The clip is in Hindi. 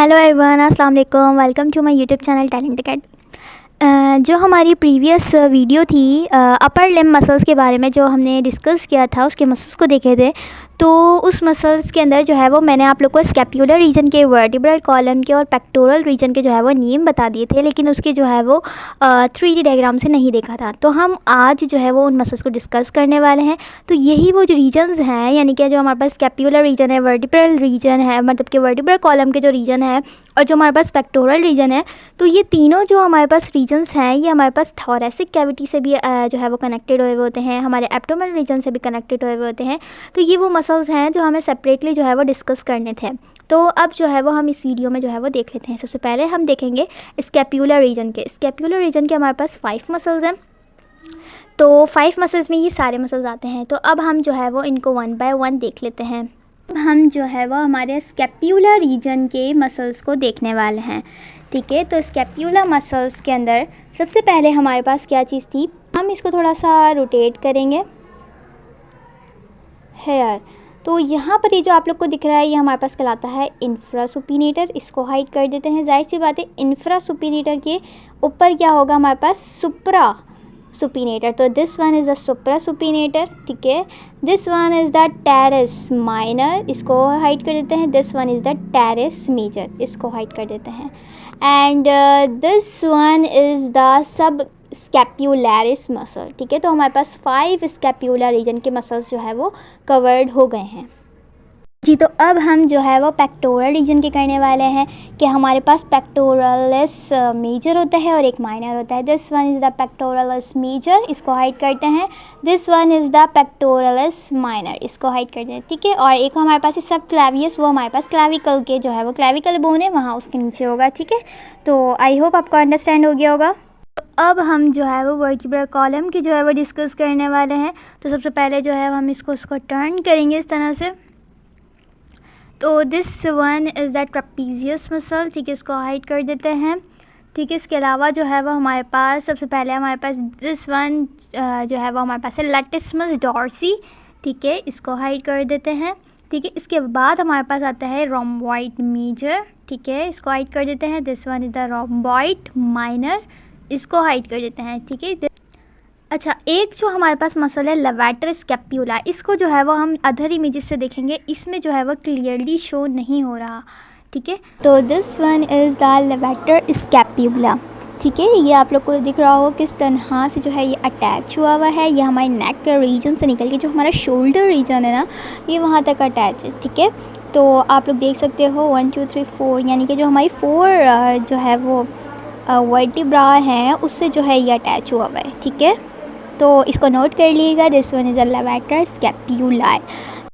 हेलो एवरीवन, अस्सलाम वालेकुम। Welcome to my YouTube channel talent academy. जो हमारी प्रीवियस वीडियो थी अपर लिम्ब मसल्स के बारे में, जो हमने डिस्कस किया था, उसके मसल्स को देखे थे। तो उस मसल्स के अंदर जो है वो मैंने आप लोग को स्कैपुलर रीजन के, वर्टिब्रल कॉलम के और पेक्टोरल रीजन के जो है वो नेम बता दिए थे, लेकिन उसके जो है वो 3D डायग्राम से नहीं देखा था। तो हम आज जो है वो उन मसल्स को डिस्कस करने वाले हैं। तो यही वो जो रीजन्स हैं, यानी कि जो हमारे पास स्कैपुलर रीजन है, वर्टिब्रल रीजन है, मतलब कि वर्टिब्रल कॉलम के जो रीजन है, और जो हमारे पास पेक्टोरल रीजन है, तो ये तीनों जो हमारे पास रीजन्स हैं, ये हमारे पास थोरेसिक कैविटी से भी जो है वो कनेक्टेड हुए होते हैं, हमारे एब्डोमेनल रीजन से भी कनेक्टेड हुए होते हैं। तो ये वो मसल्स हैं जो हमें सेपरेटली जो है वो डिस्कस करने थे। तो अब जो है वो हम इस वीडियो में जो है वो देख लेते हैं। सबसे पहले हम देखेंगे स्कैपुलर रीजन के। स्कैपुलर रीजन के हमारे पास 5 मसल्स हैं। तो 5 मसल्स में ये सारे मसल्स आते हैं। तो अब हम जो है वो इनको 1 बाय 1 देख लेते हैं। हम जो है वो हमारे स्कैपुलर रीजन के मसल्स को देखने वाले हैं। ठीक है, तो स्कैपुलर मसल्स के अंदर सबसे पहले हमारे पास क्या चीज़ थी, हम इसको थोड़ा सा रोटेट करेंगे हेयर। तो यहाँ पर ये जो आप लोग को दिख रहा है, ये हमारे पास कहलाता है इंफ्रासुपिनेटर। इसको हाइड कर देते हैं। जाहिर सी बात है, इंफ्रासुपिनेटर के ऊपर क्या होगा हमारे पास, सुप्रा सुपिनेटर। तो this one is the supra supinator. ठीक है, this one is the teres minor, इसको हाइड कर देते हैं। This one is the teres major, इसको हाइड कर देते हैं। And this one is the subscapularis muscle. ठीक है, तो हमारे पास 5 स्कैपुलर रीजन के मसल्स जो है वो कवर्ड हो गए हैं जी। तो अब हम जो है वो पेक्टोरल रीजन के करने वाले हैं कि हमारे पास पेक्टोरलिस मेजर होता है और एक माइनर होता है। This one is the pectoralis major, इसको हाइड करते हैं। This one is the pectoralis minor, इसको हाइड करते हैं। ठीक है, और एक हमारे पास सब क्लैवियस, वो हमारे पास क्लैविकल के जो है वो क्लैविकल बोन है, वहाँ उसके नीचे होगा। ठीक है, तो आई होप आपको अंडरस्टैंड हो गया होगा। तो अब हम जो है वो वर्टिब्रल कॉलम की जो है वो डिस्कस करने वाले हैं। तो सबसे पहले जो है हम इसको टर्न करेंगे इस तरह से। तो this one is the trapezius muscle. ठीक है, इसको हाइड कर देते हैं। ठीक है, इसके अलावा जो है वो हमारे पास सबसे पहले हमारे पास दिस वन जो है वो हमारे पास है लैटिस्मस डॉर्सी। ठीक है, इसको हाइड कर देते हैं। ठीक है, इसके बाद हमारे पास आता है रोम्बॉइड मेजर। ठीक है, इसको हाइड कर देते हैं। This one is the rhomboid minor, इसको हाइड कर देते हैं। ठीक है, अच्छा, एक जो हमारे पास मसल है लेवेटर स्कैपुला, इसको जो है वो हम अदर इमेजेस से देखेंगे, इसमें जो है वो क्लियरली शो नहीं हो रहा। ठीक है, तो this one is the levator scapula. ठीक है, ये आप लोग को दिख रहा होगा किस तरह से जो है ये अटैच हुआ हुआ है। ये हमारे नेक के रीजन से निकल के जो हमारा शोल्डर रीजन है ना, ये वहाँ तक अटैच है। ठीक है, तो आप लोग देख सकते हो 1 2 3 4, यानी कि जो हमारी 4 जो है वो वर्टिब्रा हैं, उससे जो है ये अटैच हुआ हुआ है। ठीक है, तो इसको नोट कर लीजिएगा। This one is a levator scapula.